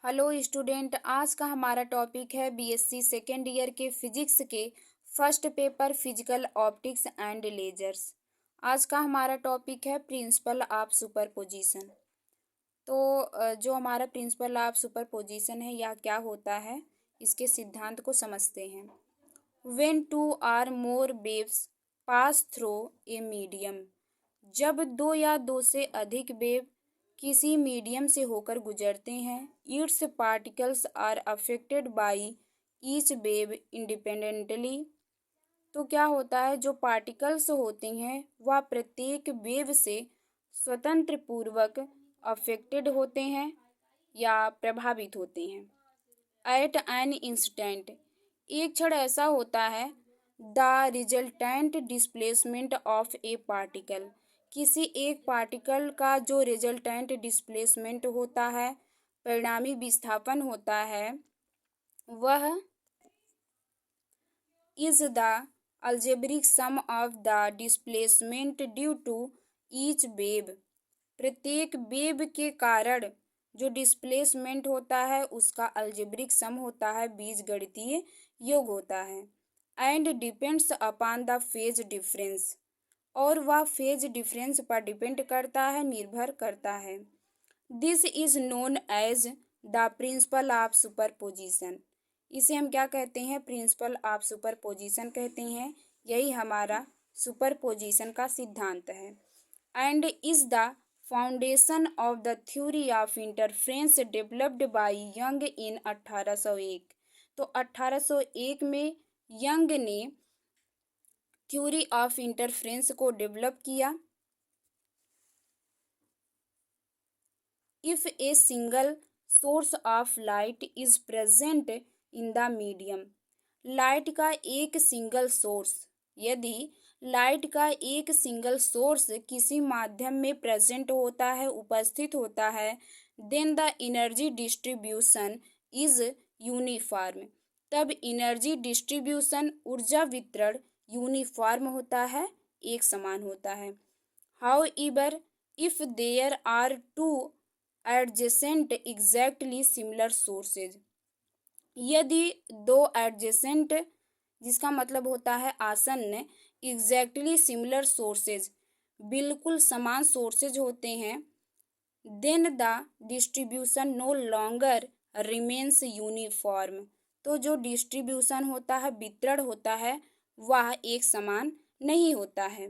Hello student, आज का हमारा टॉपिक है बीएससी सेकेंड ईयर के फिजिक्स के first paper physical optics and lasers. आज का हमारा टॉपिक है प्रिंसिपल ऑफ सुपरपोजिशन। तो जो हमारा प्रिंसिपल ऑफ सुपरपोजिशन है यह क्या होता है, इसके सिद्धांत को समझते हैं। When two or more waves pass through a medium, जब दो या दो से अधिक वेव किसी मीडियम से होकर गुजरते हैं, its particles are affected by each wave independently. तो क्या होता है, जो पार्टिकल्स होते हैं वह प्रत्येक वेव से स्वतंत्र पूर्वक अफेक्टेड होते हैं या प्रभावित होते हैं। एट एन इंस्टेंट, एक क्षण ऐसा होता है, the resultant displacement of A particle, किसी एक पार्टिकल का जो रिजल्टेंट डिस्प्लेसमेंट होता है, परिणामी विस्थापन होता है, वह is the algebraic sum of the displacement due to each wave, प्रत्येक वेव के कारण जो डिस्प्लेसमेंट होता है उसका अलजेब्रिक सम होता है, बीजगणितीय योग होता है। And depends upon the phase difference, और वह फेज डिफरेंस पर डिपेंड करता है, निर्भर करता है। This is known as the principle of superposition, इसे हम क्या कहते हैं, प्रिंसिपल ऑफ सुपरपोजिशन कहते हैं। यही हमारा सुपरपोजिशन का सिद्धांत है। And is the foundation of the theory of interference developed by young in 1801। तो 1801 में यंग ने थ्योरी ऑफ इंटरफ्रेंस को डेवलप किया। If a single source of light is present in the medium, light का एक सिंगल सोर्स, यदि light का एक सिंगल सोर्स किसी माध्यम में प्रेजेंट होता है, उपस्थित होता है, then the energy distribution is uniform, तब एनर्जी डिस्ट्रीब्यूशन ऊर्जा वितरण यूनिफॉर्म होता है, एक समान होता है। However if there are two adjacent exactly similar sources, यदि दो एडजेसेंट, जिसका मतलब होता है आसन्न, एग्जैक्टली सिमिलर सोर्सेज, बिल्कुल समान सोर्सेज होते हैं, then the distribution no longer remains uniform, तो जो डिस्ट्रीब्यूशन होता है, वितरण होता है, वह एक समान नहीं होता है।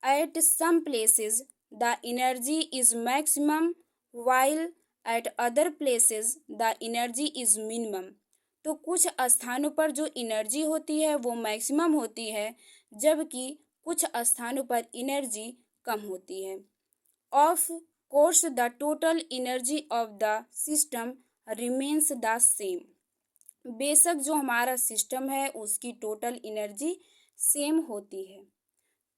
At some places the energy is maximum while at other places the energy is minimum, तो कुछ स्थानों पर जो एनर्जी होती है वो मैक्सिमम होती है, जबकि कुछ स्थानों पर एनर्जी कम होती है। Of course the total energy of the system remains the same, बेशक जो हमारा सिस्टम है उसकी टोटल एनर्जी सेम होती है।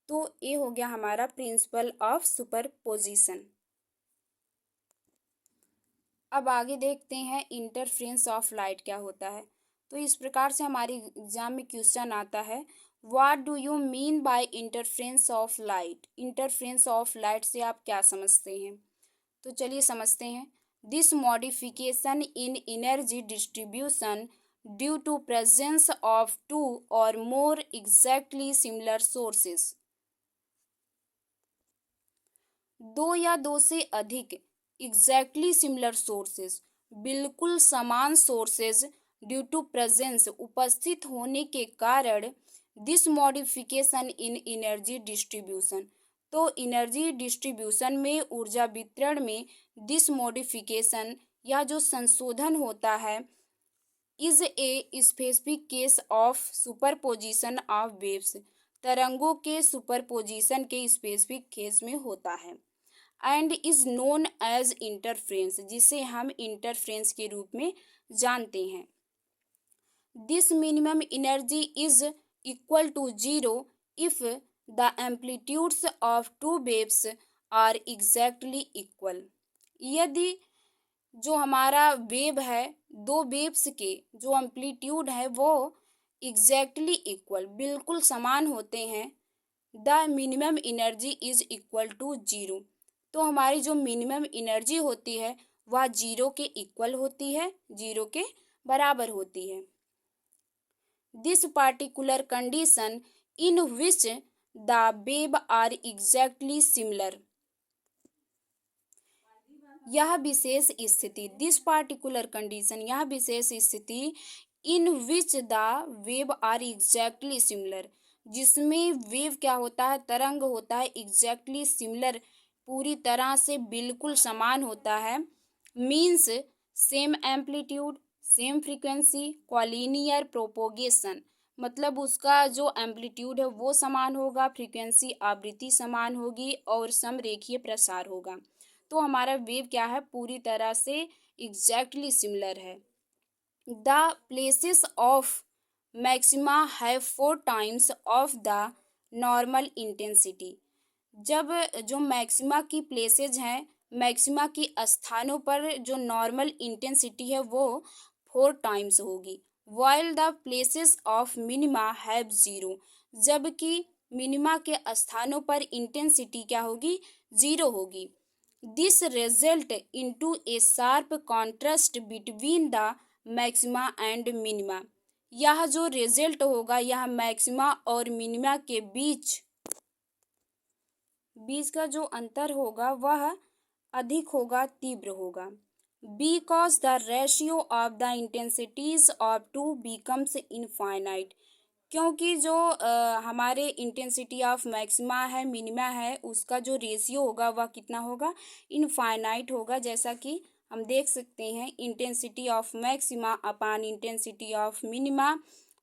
तो ये हो गया हमारा प्रिंसिपल ऑफ सुपरपोजिशन। अब आगे देखते हैं इंटरफ्रेंस ऑफ लाइट क्या होता है। तो इस प्रकार से हमारी एग्जाम में क्वेश्चन आता है, what do you mean by interference of light, interference of light से आप क्या समझते हैं। तो चलिए समझते हैं। This modification in energy distribution due to presence of two or more exactly similar sources, दो या दो से अधिक एग्जैक्टली सिमिलर सोर्सेज, बिल्कुल समान सोर्सेज, ड्यू टू प्रेजेंस, उपस्थित होने के कारण, this modification in energy distribution, तो एनर्जी डिस्ट्रीब्यूशन में, ऊर्जा वितरण में, दिस मॉडिफिकेशन या जो संशोधन होता है, is a specific case of superposition of waves, तरंगों के सुपरपोजिशन के स्पेसिफिक केस में होता है। And is known as interference, जिसे हम इंटरफ्रेंस के रूप में जानते हैं। This minimum energy is equal to zero if the amplitudes of two waves are exactly equal, यदि जो हमारा वेव है, दो वेव्स के जो एम्पलीट्यूड है वो एग्जैक्टली इक्वल, बिल्कुल समान होते हैं, the minimum energy is equal to zero, तो हमारी जो मिनिमम एनर्जी होती है वह जीरो के इक्वल होती है, जीरो के बराबर होती है। This particular condition in which the wave are exactly similar. यह विशेष स्थिति, दिस पार्टिकुलर कंडीशन, यह विशेष स्थिति, in which the wave are exactly similar, जिसमें वेव क्या होता है, तरंग होता है, एग्जैक्टली सिमिलर, पूरी तरह से बिल्कुल समान होता है, means same amplitude, same frequency, collinear propagation, मतलब उसका जो एम्पलीट्यूड है वो समान होगा, फ्रीक्वेंसी आवृत्ति समान होगी और समरेखीय प्रसार होगा। तो हमारा वेव क्या है, पूरी तरह से एग्जैक्टली सिमिलर है। The places of maxima have 4 times of the normal intensity. जब जो मैक्सिमा की प्लेसेज हैं, मैक्सिमा की स्थानों पर जो नॉर्मल इंटेंसिटी है वो 4 टाइम्स होगी। While the places of minima have 0, जबकि मिनिमा के स्थानों पर इंटेंसिटी क्या होगी, 0 होगी। This result into A sharp contrast between the maxima and minima. यह जो रिजल्ट होगा, यह मैक्सिमा और मिनिमा के बीच का जो अंतर होगा वह अधिक होगा, तीव्र होगा। Because the ratio of the intensities of to becomes infinite, क्योंकि जो हमारे इंटेंसिटी ऑफ मैक्सिमा है, मिनिमा है, उसका जो रेशियो होगा वह कितना होगा, इनफाइनाइट होगा। जैसा कि हम देख सकते हैं, intensity of maxima upon intensity of minima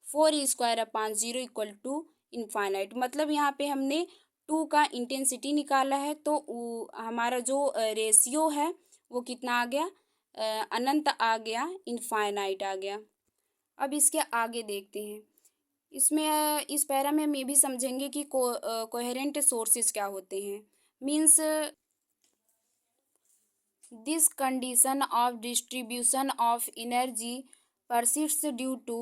4² upon 0 equal to infinite. मतलब यहाँ पे हमने 2 का इंटेंसिटी निकाला है, तो हमारा जो रेशियो है वो कितना आ गया, अनंत आ गया, इनफाइनाइट आ गया। अब इसके आगे देखते हैं। इसमें इस पैरा में हम ये भी समझेंगे कि कोहेरेंट सोर्सेज क्या होते हैं। Means this condition of distribution of energy persists due to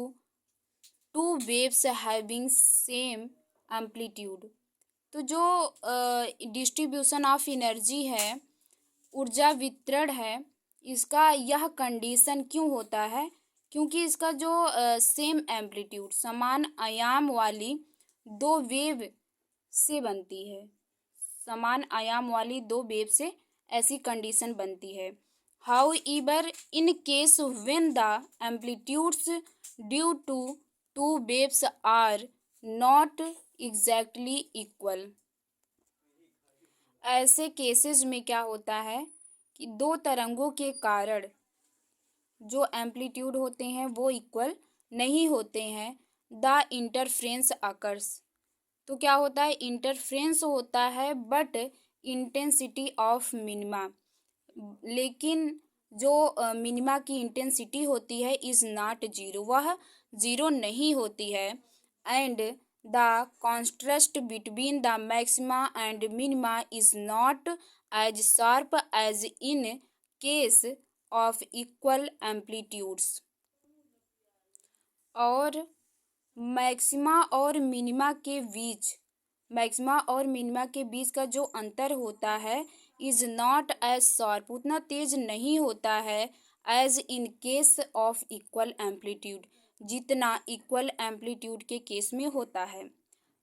two waves having same amplitude. तो जो डिस्ट्रीब्यूशन ऑफ एनर्जी है, ऊर्जा वितरण है, इसका यह कंडीशन क्यों होता है, क्योंकि इसका जो सेम एम्पलीट्यूड, समान आयाम वाली दो वेव से बनती है, समान आयाम वाली दो वेव से ऐसी कंडीशन बनती है। However in case when the amplitudes due to two waves are not exactly equal, ऐसे केसेस में क्या होता है कि दो तरंगों के कारण जो एम्पलीट्यूड होते हैं वो इक्वल नहीं होते हैं, द इंटरफ्रेंस अकर्स। तो क्या होता है, इंटरफ्रेंस होता है, बट इंटेंसिटी ऑफ मिनिमा, लेकिन जो मिनिमा की इंटेंसिटी होती है इज नॉट जीरो, वह जीरो नहीं होती है। And the contrast between the maxima and minima is not as sharp as in case of equal amplitudes. और मैक्सिमा और मिनिमा के बीच, मैक्सिमा और मिनिमा के बीच का जो अंतर होता है इज नॉट एज शार्प, उतना तेज नहीं होता है, as in case of equal amplitude, जितना इक्वल एम्पलीट्यूड के केस में होता है।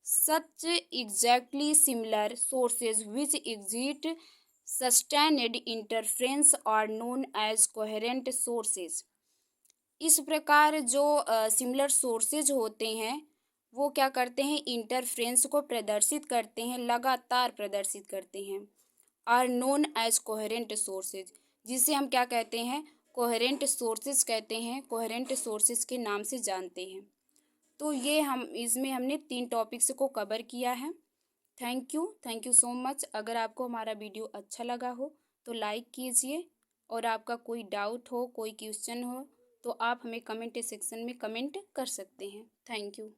Such exactly similar sources which exit sustained interference are known as coherent sources. इस प्रकार जो सिमिलर सोर्सेज होते हैं वो क्या करते हैं, इंटरफ्रेंस को प्रदर्शित करते हैं, लगातार प्रदर्शित करते हैं, are known as coherent sources, जिसे हम क्या कहते हैं, कोहेरेंट सोर्सेज कहते हैं, कोहेरेंट सोर्सेज के नाम से जानते हैं। तो ये हम इसमें हमने 3 टॉपिक्स को कवर किया है। Thank you so much. अगर आपको हमारा वीडियो अच्छा लगा हो तो लाइक कीजिए, और आपका कोई डाउट हो, कोई क्वेश्चन हो तो आप हमें कमेंट सेक्शन में कमेंट कर सकते हैं। Thank you.